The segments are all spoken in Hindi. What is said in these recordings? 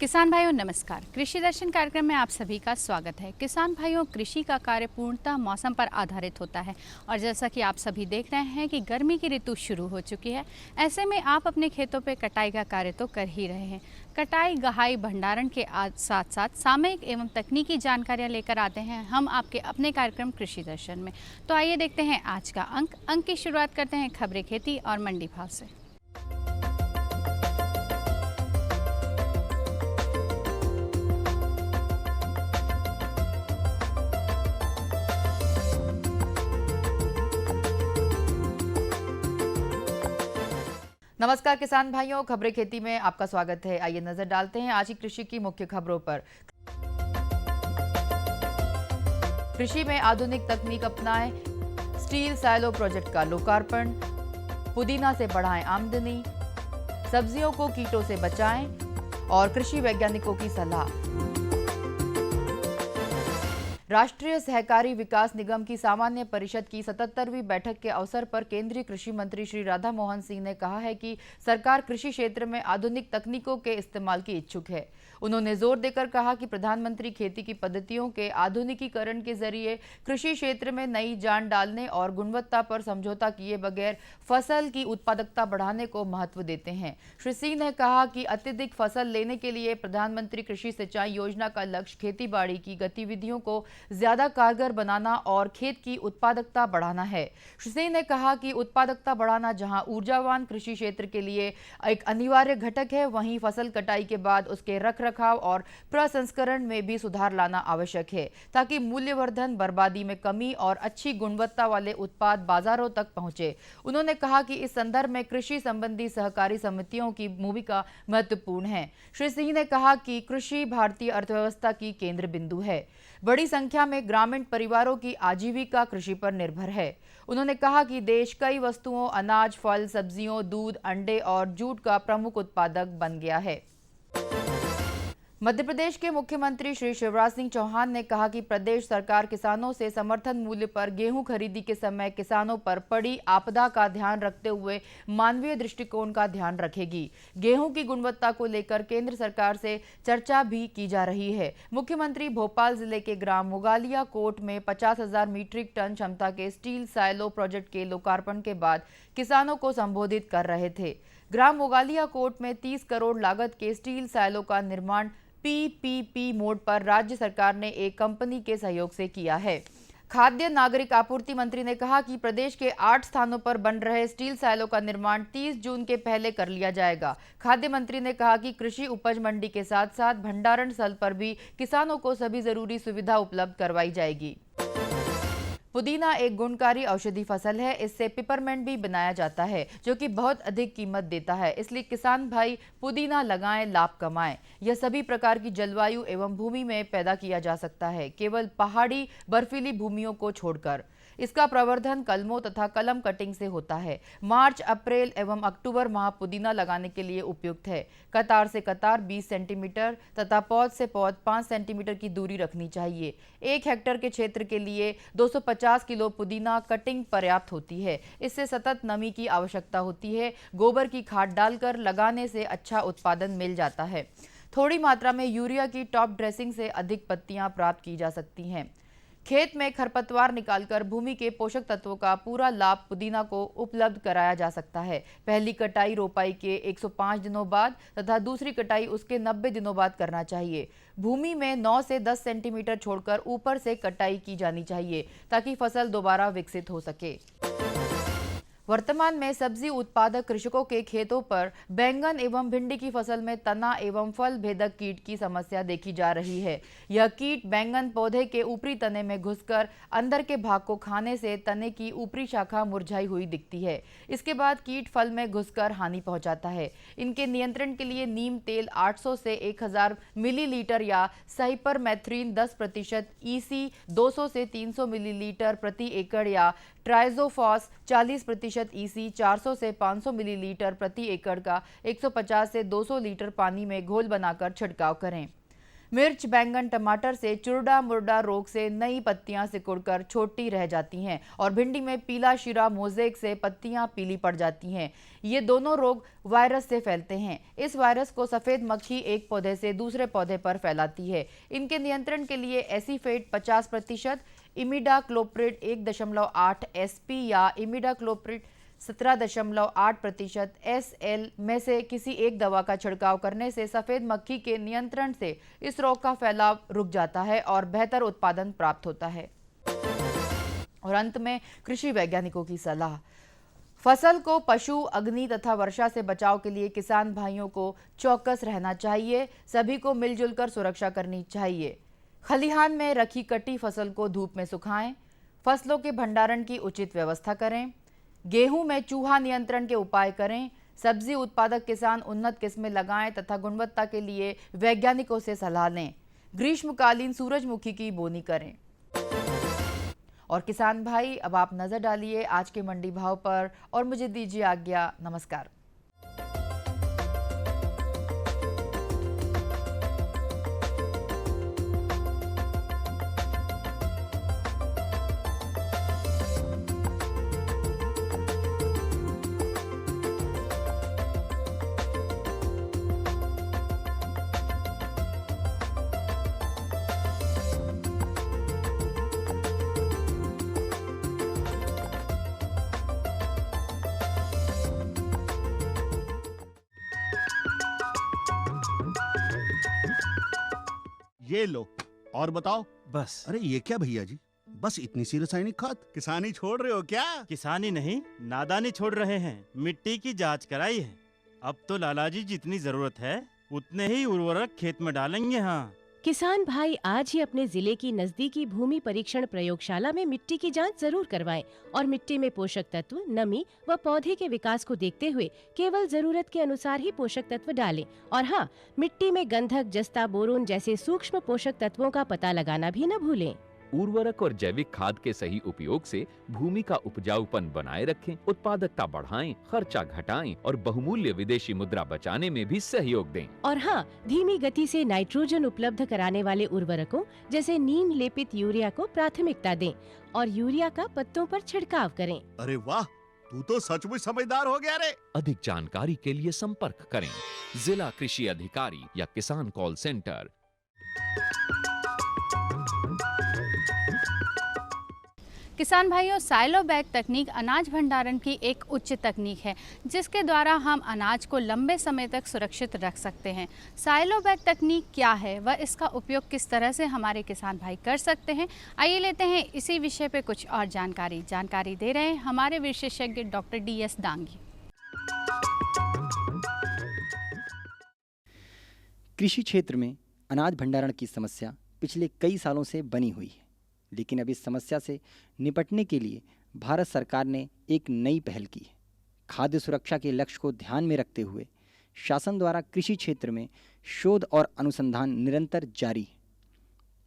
किसान भाइयों नमस्कार। कृषि दर्शन कार्यक्रम में आप सभी का स्वागत है। किसान भाइयों, कृषि का कार्य पूर्णतः मौसम पर आधारित होता है और जैसा कि आप सभी देख रहे हैं कि गर्मी की ऋतु शुरू हो चुकी है। ऐसे में आप अपने खेतों पे कटाई का कार्य तो कर ही रहे हैं। कटाई, गहाई, भंडारण के साथ साथ सामयिक एवं तकनीकी जानकारियाँ लेकर आते हैं हम आपके अपने कार्यक्रम कृषि दर्शन में। तो आइए देखते हैं आज का अंक की शुरुआत करते हैं खबरें खेती और मंडी भाव से। नमस्कार किसान भाइयों, खबरें खेती में आपका स्वागत है। आइए नजर डालते हैं आज की कृषि की मुख्य खबरों पर। कृषि में आधुनिक तकनीक अपनाएं, स्टील साइलो प्रोजेक्ट का लोकार्पण, पुदीना से बढ़ाएं आमदनी, सब्जियों को कीटों से बचाएं और कृषि वैज्ञानिकों की सलाह। राष्ट्रीय सहकारी विकास निगम की सामान्य परिषद की 77वीं बैठक के अवसर पर केंद्रीय कृषि मंत्री श्री राधा मोहन सिंह ने कहा है कि सरकार कृषि क्षेत्र में आधुनिक तकनीकों के इस्तेमाल की इच्छुक है। उन्होंने जोर देकर कहा कि प्रधानमंत्री खेती की पद्धतियों के आधुनिकीकरण के जरिए कृषि क्षेत्र में नई जान डालने और गुणवत्ता पर समझौता किए बगैर फसल की उत्पादकता बढ़ाने को महत्व देते हैं। श्री सिंह ने कहा कि अत्यधिक फसल लेने के लिए प्रधानमंत्री कृषि सिंचाई योजना का लक्ष्य खेतीबाड़ी की गतिविधियों को ज्यादा कारगर बनाना और खेत की उत्पादकता बढ़ाना है। श्री सिंह ने कहा कि उत्पादकता बढ़ाना जहां ऊर्जावान कृषि क्षेत्र के लिए एक अनिवार्य घटक है, वहीं फसल कटाई के बाद उसके रखरखाव और प्रसंस्करण में भी सुधार लाना आवश्यक है ताकि मूल्यवर्धन, बर्बादी में कमी और अच्छी गुणवत्ता वाले उत्पाद बाजारों तक पहुंचे। उन्होंने कहा कि इस संदर्भ में कृषि संबंधी सहकारी समितियों की भूमिका महत्वपूर्ण है। श्री सिंह ने कहा कि कृषि भारतीय अर्थव्यवस्था की केंद्र बिंदु है। बड़ी संख्या में ग्रामीण परिवारों की आजीविका कृषि पर निर्भर है। उन्होंने कहा कि देश कई वस्तुओं, अनाज, फल, सब्जियों, दूध, अंडे और जूट का प्रमुख उत्पादक बन गया है। मध्य प्रदेश के मुख्यमंत्री श्री शिवराज सिंह चौहान ने कहा कि प्रदेश सरकार किसानों से समर्थन मूल्य पर गेहूं खरीदी के समय किसानों पर पड़ी आपदा का ध्यान रखते हुए मानवीय दृष्टिकोण का ध्यान रखेगी। गेहूं की गुणवत्ता को लेकर केंद्र सरकार से चर्चा भी की जा रही है। मुख्यमंत्री भोपाल जिले के ग्राम मुगालिया कोट में 50,000 मीट्रिक टन क्षमता के स्टील साइलो प्रोजेक्ट के लोकार्पण के बाद किसानों को संबोधित कर रहे थे। ग्राम मुगालिया कोट में 30 करोड़ लागत के स्टील साइलो का निर्माण पीपीपी मोड पर राज्य सरकार ने एक कंपनी के सहयोग से किया है। खाद्य नागरिक आपूर्ति मंत्री ने कहा कि प्रदेश के 8 स्थानों पर बन रहे स्टील साइलो का निर्माण 30 जून के पहले कर लिया जाएगा। खाद्य मंत्री ने कहा कि कृषि उपज मंडी के साथ साथ भंडारण स्थल पर भी किसानों को सभी जरूरी सुविधा उपलब्ध करवाई जाएगी। पुदीना एक गुणकारी औषधि फसल है। इससे पिपरमेंट भी बनाया जाता है जो कि बहुत अधिक कीमत देता है। इसलिए किसान भाई पुदीना लगाएं, लाभ कमाएं। यह सभी प्रकार की जलवायु एवं भूमि में पैदा किया जा सकता है, केवल पहाड़ी बर्फीली भूमियों को छोड़कर। इसका प्रवर्धन कलमों तथा कलम कटिंग से होता है। मार्च, अप्रैल एवं अक्टूबर माह पुदीना लगाने के लिए उपयुक्त है। कतार से कतार 20 सेंटीमीटर तथा पौध से पौध 5 सेंटीमीटर की दूरी रखनी चाहिए। 1 हेक्टेयर के क्षेत्र के लिए 250 किलो पुदीना कटिंग पर्याप्त होती है। इससे सतत नमी की आवश्यकता होती है। गोबर की खाद डालकर लगाने से अच्छा उत्पादन मिल जाता है। थोड़ी मात्रा में यूरिया की टॉप ड्रेसिंग से अधिक पत्तियां प्राप्त की जा सकती हैं। खेत में खरपतवार निकालकर भूमि के पोषक तत्वों का पूरा लाभ पुदीना को उपलब्ध कराया जा सकता है। पहली कटाई रोपाई के 105 दिनों बाद तथा दूसरी कटाई उसके 90 दिनों बाद करना चाहिए। भूमि में 9 से 10 सेंटीमीटर छोड़कर ऊपर से कटाई की जानी चाहिए ताकि फसल दोबारा विकसित हो सके। वर्तमान में सब्जी उत्पादक कृषकों के खेतों पर बैंगन एवं भिंडी की फसल में तना एवं फल भेदक कीट की समस्या देखी जा रही है। यह कीट बैंगन पौधे के ऊपरी तने में घुसकर अंदर के भाग को खाने से तने की ऊपरी शाखा मुरझाई हुई दिखती है। इसके बाद कीट फल में घुसकर हानि पहुंचाता है। इनके नियंत्रण के लिए नीम तेल 800 से 1000 मिलीलीटर या साइपरमेथ्रिन 10% EC 200 से 300 मिलीलीटर प्रति एकड़ या ट्राइजोफॉस 40% EC 400 से 500 मिलीलीटर प्रति एकड़ का 150 से 200 लीटर पानी में घोल बनाकर छिड़काव करें। मिर्च, बैंगन, टमाटर से चुरडा मुरडा रोग से नई पत्तियां सिकुड़कर छोटी रह जाती हैं और भिंडी में पीला शीरा मोज़ेक से पत्तियां पीली पड़ जाती हैं। ये दोनों रोग वायरस से फैलते हैं। इस वायरस को सफेद मक्खी एक पौधे से दूसरे पौधे पर फैलाती है। इनके नियंत्रण के लिए एसीफेट 50%, इमिडाक्लोप्रिड 1.8 एसपी या इमिडाक्लोप्रिड 17.8% SL में से किसी एक दवा का छिड़काव करने से सफेद मक्खी के नियंत्रण से इस रोग का फैलाव रुक जाता है और बेहतर उत्पादन प्राप्त होता है। और अंत में कृषि वैज्ञानिकों की सलाह। फसल को पशु, अग्नि तथा वर्षा से बचाव के लिए किसान भाइयों को चौकस रहना चाहिए। सभी को मिलजुल कर सुरक्षा करनी चाहिए। खलिहान में रखी कटी फसल को धूप में सुखाएं। फसलों के भंडारण की उचित व्यवस्था करें। गेहूं में चूहा नियंत्रण के उपाय करें। सब्जी उत्पादक किसान उन्नत किस्में लगाएं तथा गुणवत्ता के लिए वैज्ञानिकों से सलाह लें। ग्रीष्मकालीन सूरजमुखी की बोनी करें। और किसान भाई, अब आप नजर डालिए आज के मंडी भाव पर और मुझे दीजिए आज्ञा। नमस्कार। ये लो और बताओ। बस। अरे ये क्या भैया जी, बस इतनी सी रासायनिक खाद? किसानी छोड़ रहे हो क्या? किसानी नहीं, नादानी छोड़ रहे हैं। मिट्टी की जांच कराई है। अब तो लालाजी जितनी जरूरत है उतने ही उर्वरक खेत में डालेंगे। हाँ, किसान भाई आज ही अपने जिले की नजदीकी भूमि परीक्षण प्रयोगशाला में मिट्टी की जांच जरूर करवाएं और मिट्टी में पोषक तत्व, नमी व पौधे के विकास को देखते हुए केवल जरूरत के अनुसार ही पोषक तत्व डालें। और हाँ, मिट्टी में गंधक, जस्ता, बोरोन जैसे सूक्ष्म पोषक तत्वों का पता लगाना भी न भूलें। उर्वरक और जैविक खाद के सही उपयोग से भूमि का उपजाऊपन बनाए रखें, उत्पादकता बढ़ाएं, खर्चा घटाएं और बहुमूल्य विदेशी मुद्रा बचाने में भी सहयोग दें। और हाँ, धीमी गति से नाइट्रोजन उपलब्ध कराने वाले उर्वरकों जैसे नीम लेपित यूरिया को प्राथमिकता दें और यूरिया का पत्तों पर छिड़काव करें। अरे वाह, तू तो सचमुच समझदार हो गया रे। अधिक जानकारी के लिए संपर्क करें जिला कृषि अधिकारी या किसान कॉल सेंटर। किसान भाइयों, साइलो बैग तकनीक अनाज भंडारण की एक उच्च तकनीक है जिसके द्वारा हम अनाज को लंबे समय तक सुरक्षित रख सकते हैं। साइलो बैग तकनीक क्या है व इसका उपयोग किस तरह से हमारे किसान भाई कर सकते हैं, आइए लेते हैं इसी विषय पे कुछ और जानकारी दे रहे हैं हमारे विशेषज्ञ डॉक्टर DS दांगी। कृषि क्षेत्र में अनाज भंडारण की समस्या पिछले कई सालों से बनी हुई है, लेकिन अब इस समस्या से निपटने के लिए भारत सरकार ने एक नई पहल की है। खाद्य सुरक्षा के लक्ष्य को ध्यान में रखते हुए शासन द्वारा कृषि क्षेत्र में शोध और अनुसंधान निरंतर जारी है।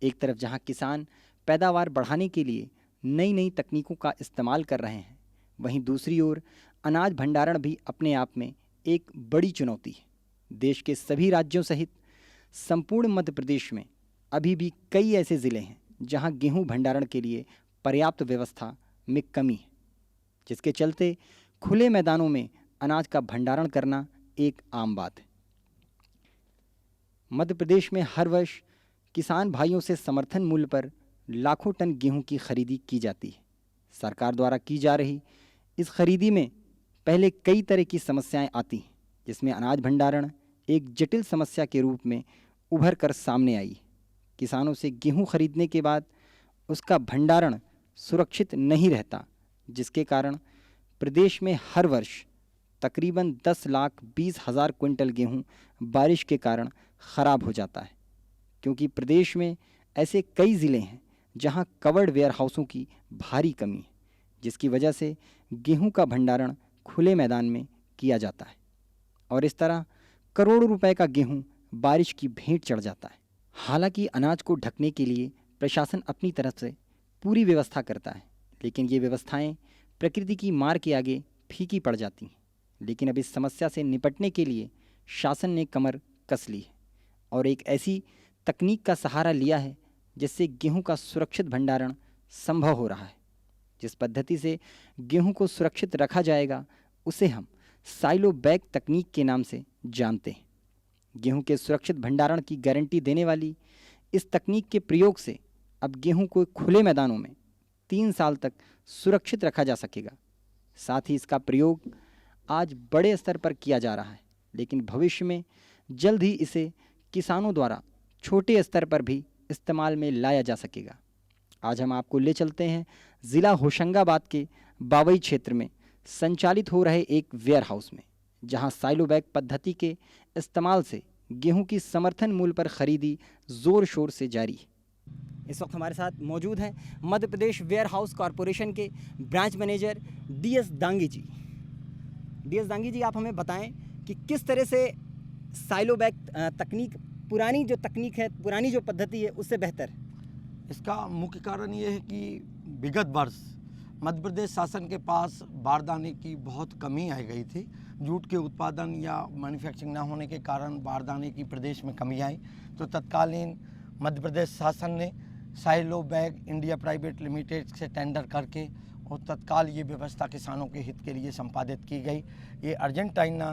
एक तरफ जहां किसान पैदावार बढ़ाने के लिए नई नई तकनीकों का इस्तेमाल कर रहे हैं, वहीं दूसरी ओर अनाज भंडारण भी अपने आप में एक बड़ी चुनौती है। देश के सभी राज्यों सहित संपूर्ण मध्य प्रदेश में अभी भी कई ऐसे ज़िले हैं जहां गेहूं भंडारण के लिए पर्याप्त व्यवस्था में कमी है, जिसके चलते खुले मैदानों में अनाज का भंडारण करना एक आम बात है। मध्य प्रदेश में हर वर्ष किसान भाइयों से समर्थन मूल्य पर लाखों टन गेहूं की खरीदी की जाती है। सरकार द्वारा की जा रही इस खरीदी में पहले कई तरह की समस्याएं आती हैं, जिसमें अनाज भंडारण एक जटिल समस्या के रूप में उभर कर सामने आई। किसानों से गेहूं खरीदने के बाद उसका भंडारण सुरक्षित नहीं रहता, जिसके कारण प्रदेश में हर वर्ष तकरीबन 10,20,000 क्विंटल गेहूं बारिश के कारण ख़राब हो जाता है, क्योंकि प्रदेश में ऐसे कई ज़िले हैं जहां कवर्ड वेयर हाउसों की भारी कमी है, जिसकी वजह से गेहूं का भंडारण खुले मैदान में किया जाता है और इस तरह करोड़ों रुपए का गेहूं बारिश की भेंट चढ़ जाता है। हालांकि अनाज को ढकने के लिए प्रशासन अपनी तरफ से पूरी व्यवस्था करता है, लेकिन ये व्यवस्थाएं प्रकृति की मार के आगे फीकी पड़ जाती हैं। लेकिन अब इस समस्या से निपटने के लिए शासन ने कमर कस ली है और एक ऐसी तकनीक का सहारा लिया है, जिससे गेहूं का सुरक्षित भंडारण संभव हो रहा है। जिस पद्धति से गेहूं को सुरक्षित रखा जाएगा उसे हम साइलो बैग तकनीक के नाम से जानते हैं। गेहूं के सुरक्षित भंडारण की गारंटी देने वाली इस तकनीक के प्रयोग से अब गेहूं को खुले मैदानों में 3 साल तक सुरक्षित रखा जा सकेगा। साथ ही इसका प्रयोग आज बड़े स्तर पर किया जा रहा है, लेकिन भविष्य में जल्द ही इसे किसानों द्वारा छोटे स्तर पर भी इस्तेमाल में लाया जा सकेगा। आज हम आपको ले चलते हैं ज़िला होशंगाबाद के बावई क्षेत्र में संचालित हो रहे एक वेयर हाउस में, जहां साइलो बैग पद्धति के इस्तेमाल से गेहूं की समर्थन मूल्य पर खरीदी जोर शोर से जारी है। इस वक्त हमारे साथ मौजूद हैं Madhya Pradesh ware house corporation के ब्रांच मैनेजर DS दांगी जी। DS दांगी जी, आप हमें बताएं कि किस तरह से साइलो बैग तकनीक पुरानी जो तकनीक है, पुरानी जो पद्धति है, उससे बेहतर है। इसका मुख्य कारण ये है कि विगत वर्ष मध्य प्रदेश शासन के पास बारदाने की बहुत कमी आ गई थी। जूट के उत्पादन या मैन्युफैक्चरिंग न होने के कारण बारदाने की प्रदेश में कमी आई, तो तत्कालीन मध्य प्रदेश शासन ने silo bag India private limited से टेंडर करके और तत्काल ये व्यवस्था किसानों के हित के लिए संपादित की गई। ये अर्जेंटीना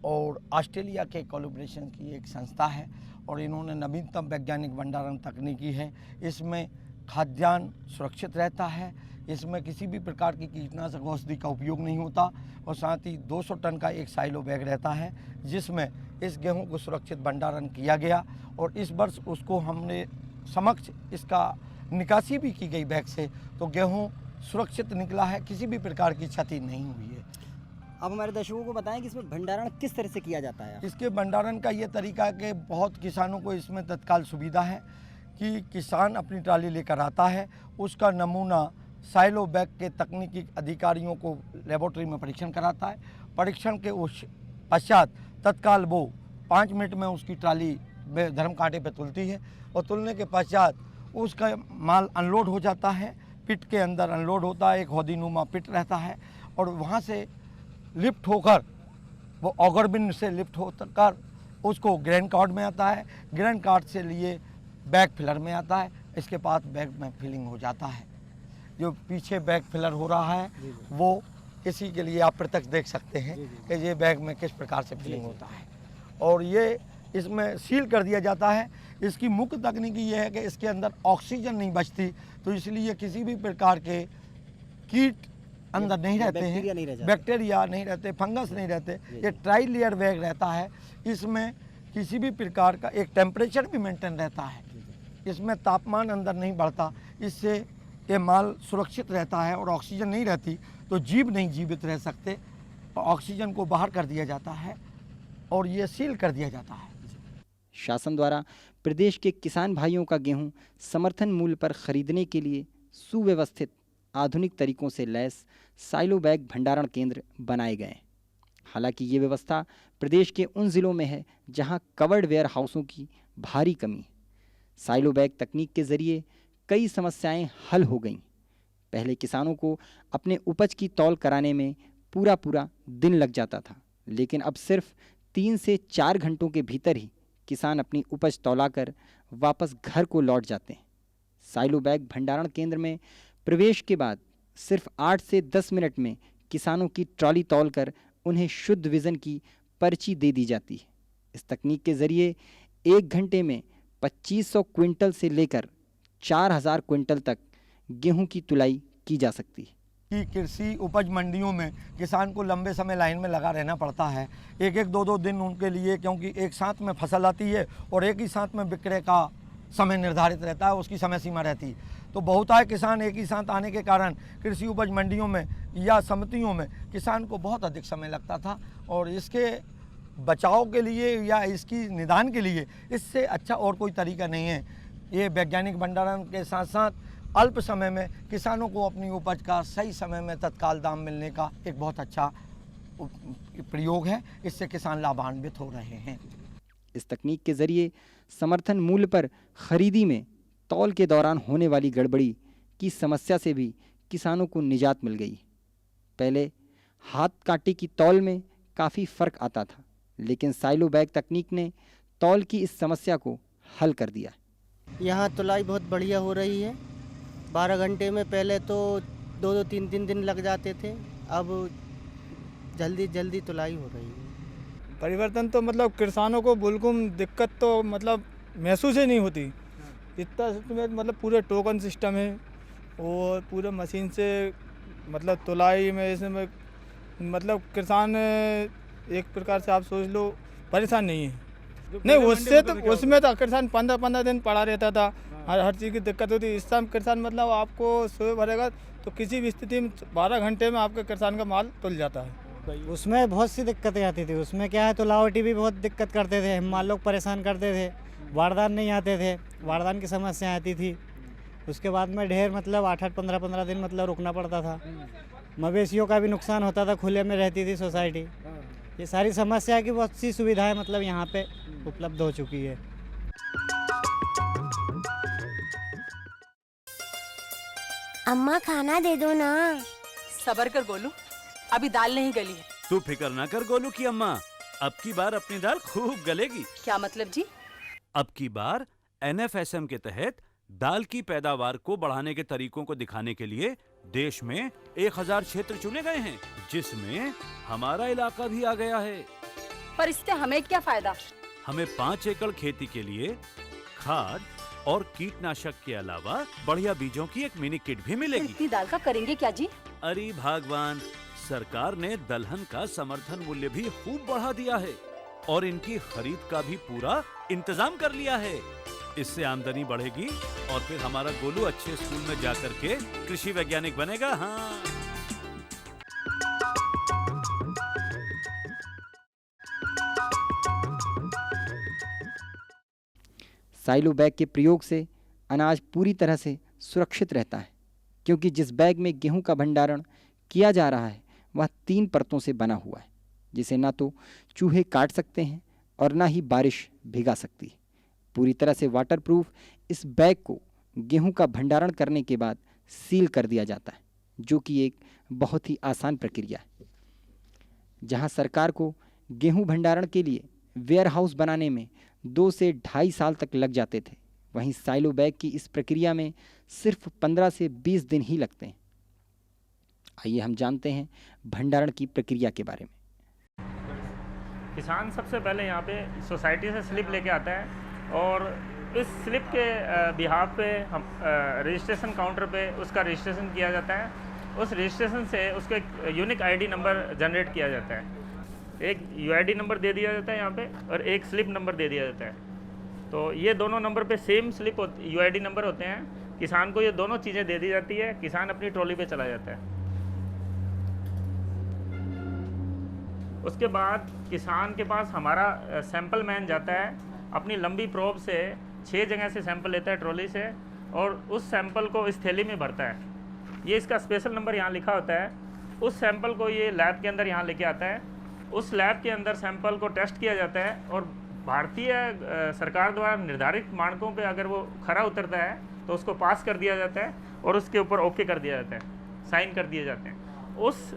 और ऑस्ट्रेलिया के कोलैबोरेशन की एक संस्था है और इन्होंने नवीनतम वैज्ञानिक भंडारण तकनीकी है। इसमें खाद्यान्न सुरक्षित रहता है, इसमें किसी भी प्रकार की कीटनाशक औषधि का उपयोग नहीं होता और साथ ही 200 टन का एक साइलो बैग रहता है, जिसमें इस गेहूं को सुरक्षित भंडारण किया गया और इस वर्ष उसको हमने समक्ष इसका निकासी भी की गई बैग से, तो गेहूं सुरक्षित निकला है, किसी भी प्रकार की क्षति नहीं हुई है। अब हमारे दर्शकों को बताएं कि इसमें भंडारण किस तरह से किया जाता है। इसके भंडारण का ये तरीका है कि बहुत किसानों को इसमें तत्काल सुविधा है कि किसान अपनी ट्राली लेकर आता है, उसका नमूना साइलो बैग के तकनीकी अधिकारियों को लेबोरेटरी में परीक्षण कराता है। परीक्षण के उस पश्चात तत्काल वो 5 मिनट में उसकी ट्राली धर्म कांटे पर तुलती है और तुलने के पश्चात उसका माल अनलोड हो जाता है। पिट के अंदर अनलोड होता है, एक हौदीनुमा पिट रहता है और वहाँ से लिफ्ट होकर वो ऑगर बिन से लिफ्ट होकर उसको ग्रेन कार्ड में आता है, ग्रेन कार्ड से लिए बैग फिलर में आता है। इसके बाद बैग में फिलिंग हो जाता है। जो पीछे बैग फिलर हो रहा है वो इसी के लिए आप प्रत्यक्ष देख सकते हैं कि ये बैग में किस प्रकार से फिलिंग होता है और ये इसमें सील कर दिया जाता है। इसकी मुख्य तकनीकी ये है कि इसके अंदर ऑक्सीजन नहीं बचती, तो इसलिए किसी भी प्रकार के कीट अंदर नहीं रहते हैं, बैक्टीरिया नहीं रहते, फंगस नहीं रहते। ये ट्राई लेयर बैग रहता है, इसमें किसी भी प्रकार का एक टेम्परेचर भी मेंटेन रहता है, इसमें तापमान अंदर नहीं बढ़ता, इससे ये माल सुरक्षित रहता है और ऑक्सीजन नहीं रहती तो जीव नहीं जीवित रह सकते। ऑक्सीजन को बाहर कर दिया जाता है और ये सील कर दिया जाता है। शासन द्वारा प्रदेश के किसान भाइयों का गेहूं समर्थन मूल्य पर खरीदने के लिए सुव्यवस्थित आधुनिक तरीकों से लैस साइलो बैग भंडारण केंद्र बनाए गए हैं। हालांकि ये व्यवस्था प्रदेश के उन ज़िलों में है जहां कवर्ड वेयर हाउसों की भारी कमी है। साइलो बैग तकनीक के ज़रिए कई समस्याएं हल हो गईं। पहले किसानों को अपने उपज की तौल कराने में पूरा दिन लग जाता था, लेकिन अब सिर्फ 3 से 4 घंटों के भीतर ही किसान अपनी उपज तौलाकर वापस घर को लौट जाते हैं। साइलो बैग भंडारण केंद्र में प्रवेश के बाद सिर्फ 8 से 10 मिनट में किसानों की ट्रॉली तौलकर उन्हें शुद्ध विज़न की पर्ची दे दी जाती है। इस तकनीक के ज़रिए 1 घंटे में 2500 क्विंटल से लेकर 4000 क्विंटल तक गेहूं की तुलाई की जा सकती है। कि कृषि उपज मंडियों में किसान को लंबे समय लाइन में लगा रहना पड़ता है, एक 2 दिन उनके लिए, क्योंकि एक साथ में फसल आती है और एक ही साथ में विक्रय का समय निर्धारित रहता है, उसकी समय सीमा रहती है। तो बहुतायत किसान एक ही साथ आने के कारण कृषि उपज मंडियों में या समितियों में किसान को बहुत अधिक समय लगता था और इसके बचाव के लिए या इसकी निदान के लिए इससे अच्छा और कोई तरीका नहीं है। ये वैज्ञानिक भंडारण के साथ साथ अल्प समय में किसानों को अपनी उपज का सही समय में तत्काल दाम मिलने का एक बहुत अच्छा प्रयोग है। इससे किसान लाभान्वित हो रहे हैं। इस तकनीक के जरिए समर्थन मूल्य पर खरीदी में तौल के दौरान होने वाली गड़बड़ी की समस्या से भी किसानों को निजात मिल गई। पहले हाथ कांटे की तौल में काफ़ी फ़र्क आता था, लेकिन साइलो बैग तकनीक ने तौल की इस समस्या को हल कर दिया है। यहाँ तुलाई बहुत बढ़िया हो रही है। 12 घंटे में, पहले तो 2-2 3-3 दिन लग जाते थे, अब जल्दी जल्दी तुलाई हो रही है। परिवर्तन तो मतलब किसानों को बिल्कुल दिक्कत तो मतलब महसूस ही नहीं होती। इतना इसमें मतलब पूरे टोकन सिस्टम है और पूरे मशीन से मतलब तुलाई में इसमें मतलब किसान एक प्रकार से आप सोच लो परेशान नहीं है। नहीं, उससे तो उसमें तो किसान 15-15 दिन पड़ा रहता था, हर चीज़ की दिक्कत होती। इस टाइम किसान मतलब आपको सुबह भरेगा तो किसी भी स्थिति में 12 घंटे में आपके किसान का माल तुल जाता है। उसमें बहुत सी दिक्कतें आती थी। उसमें क्या है, तुलावटी भी बहुत दिक्कत करते थे, हम लोग परेशान करते थे। बारदान नहीं आते थे, बारदान की समस्या आती थी। उसके बाद में ढेर मतलब 8-8 15-15 दिन मतलब रुकना पड़ता था। मवेशियों का भी नुकसान होता था, खुले में रहती थी सोसाइटी। ये सारी समस्या की बहुत सी सुविधाएं मतलब यहाँ पे उपलब्ध हो चुकी है। अम्मा खाना दे दो ना। सबर कर गोलू, अभी दाल नहीं गली है। तू फिक्र ना कर गोलू की अम्मा, अब की बार अपनी दाल खूब गलेगी। क्या मतलब जी? अब की बार NFSM के तहत दाल की पैदावार को बढ़ाने के तरीकों को दिखाने के लिए देश में 1000 क्षेत्र चुने गए हैं, जिसमें हमारा इलाका भी आ गया है। पर इससे हमें क्या फायदा? हमें 5 एकड़ खेती के लिए खाद और कीटनाशक के अलावा बढ़िया बीजों की एक मिनी किट भी मिलेगी। इतनी दाल का करेंगे क्या जी? अरे भगवान, सरकार ने दलहन का समर्थन मूल्य भी खूब बढ़ा दिया है और इनकी खरीद का भी पूरा इंतजाम कर लिया है। इससे आमदनी बढ़ेगी और फिर हमारा गोलू अच्छे स्कूल में जाकर के कृषि वैज्ञानिक बनेगा। हाँ, साइलो बैग के प्रयोग से अनाज पूरी तरह से सुरक्षित रहता है, क्योंकि जिस बैग में गेहूं का भंडारण किया जा रहा है वह 3 परतों से बना हुआ है, जिसे ना तो चूहे काट सकते हैं और ना ही बारिश भिगा सकती है। पूरी तरह से वाटरप्रूफ इस बैग को गेहूं का भंडारण करने के बाद सील कर दिया जाता है, जो कि एक बहुत ही आसान प्रक्रिया है। जहां सरकार को गेहूं भंडारण के लिए वेयर हाउस बनाने में 2 से 2.5 साल तक लग जाते थे, वहीं साइलो बैग की इस प्रक्रिया में सिर्फ 15 से 20 दिन ही लगते हैं। आइए हम जानते हैं भंडारण की प्रक्रिया के बारे में। किसान सबसे पहले यहाँ पे सोसाइटी से स्लिप लेके आता है और इस स्लिप के बिहाफ पे हम रजिस्ट्रेशन काउंटर पे उसका रजिस्ट्रेशन किया जाता है। उस रजिस्ट्रेशन से उसको एक यूनिक आईडी नंबर जनरेट किया जाता है। एक यूआईडी नंबर दे दिया जाता है यहाँ पे और एक स्लिप नंबर दे दिया जाता है। तो ये दोनों नंबर पे सेम स्लिप यूआईडी नंबर होते हैं। किसान को ये दोनों चीज़ें दे दी जाती है, किसान अपनी ट्रॉली पे चला जाता है। उसके बाद किसान के पास हमारा सैंपल मैन जाता है, अपनी लंबी प्रोब से 6 जगह से सैंपल लेता है ट्रॉली से और उस सैंपल को इस थैली में भरता है। ये इसका स्पेशल नंबर यहाँ लिखा होता है। उस सैंपल को ये लैब के अंदर यहाँ लेके आता है। उस लैब के अंदर सैंपल को टेस्ट किया जाता है और भारतीय सरकार द्वारा निर्धारित मानकों पे अगर वो खरा उतरता है तो उसको पास कर दिया जाता है और उसके ऊपर ओके कर दिया जाता है, साइन कर दिए जाते हैं। उस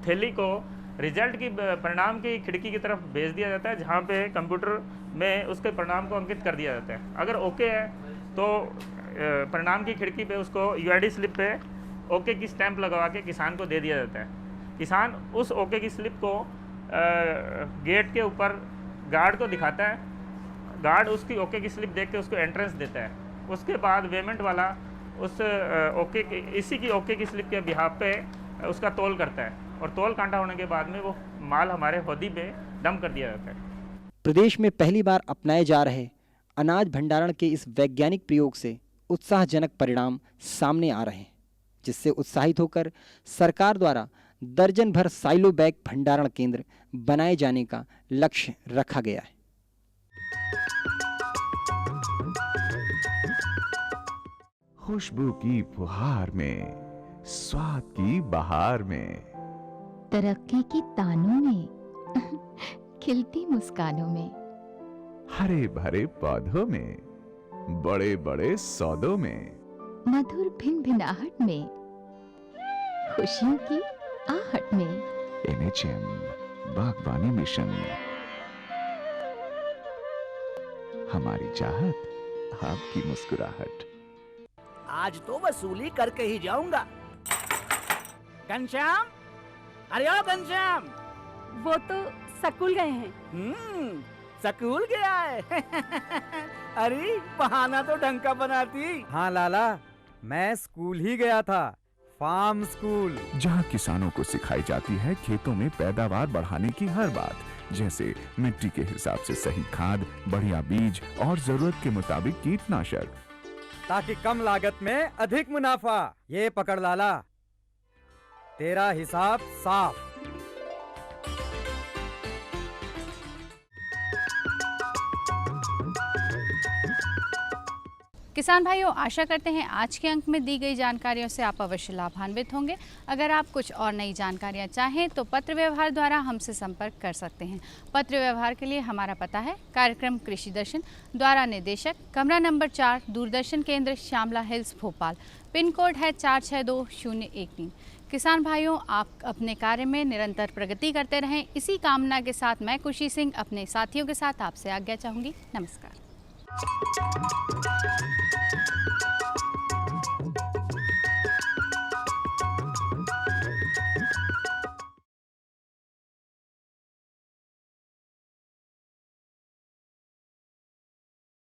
थैली को रिजल्ट की परिणाम की खिड़की की तरफ भेज दिया जाता है, जहाँ पे कंप्यूटर में उसके परिणाम को अंकित कर दिया जाता है। अगर ओके है तो परिणाम की खिड़की पे उसको यूआईडी स्लिप पे ओके की स्टैंप लगवा के किसान को दे दिया जाता है। किसान उस ओके की स्लिप को गेट के ऊपर गार्ड को दिखाता है। गार्ड उसकी ओके की स्लिप देख के उसको एंट्रेंस देता है। उसके बाद पेमेंट वाला उस ओके की इसी की ओके की स्लिप के बिहाफ पे उसका तोल करता है और तोल कांटा होने के बाद में वो माल हमारे होदी पे डंप कर दिया जाता है। प्रदेश में पहली बार अपनाए जा रहे अनाज भंडारण के इस वैज्ञानिक प्रयोग से उत्साहजनक परिणाम सामने आ रहे हैं, जिससे उत्साहित होकर सरकार द्वारा दर्जन भर साइलो बैग भंडारण केंद्र बनाए जाने का लक्ष्य रखा गया है। खुशबू की फुहार में, स्वाद की बहार में, तरक्की की तानों में, खिलती मुस्कानों में, हरे भरे पौधों में, बड़े बड़े सौदों में, मधुर भिनभिनाहट में, खुशियों की आहट में। NHM बागवानी मिशन। हमारी चाहत, आपकी मुस्कुराहट। आज तो वसूली करके ही जाऊंगा। घनश्याम, अरे ओ घनश्याम, वो तो स्कूल गए हैं। स्कूल गया है। अरे बहाना तो ढंग का बनाती। हाँ लाला, मैं स्कूल ही गया था, फार्म स्कूल। जहाँ किसानों को सिखाई जाती है खेतों में पैदावार बढ़ाने की हर बात, जैसे मिट्टी के हिसाब से सही खाद, बढ़िया बीज और जरूरत के मुताबिक कीटनाशक, ताकि कम लागत में अधिक मुनाफा। ये पकड़ लाला, तेरा हिसाब साफ। किसान भाइयों, आशा करते हैं आज के अंक में दी गई जानकारियों से आप अवश्य लाभान्वित होंगे। अगर आप कुछ और नई जानकारियां चाहें तो पत्र व्यवहार द्वारा हमसे संपर्क कर सकते हैं। पत्र व्यवहार के लिए हमारा पता है कार्यक्रम कृषि दर्शन, द्वारा निदेशक, कमरा number 4, Doordarshan Kendra, Shyamla Hills, Bhopal. Pin code है 462013। किसान भाइयों, आप अपने कार्य में निरंतर प्रगति करते रहें, इसी कामना के साथ मैं खुशी सिंह अपने साथियों के साथ आपसे आज्ञा चाहूँगी। नमस्कार।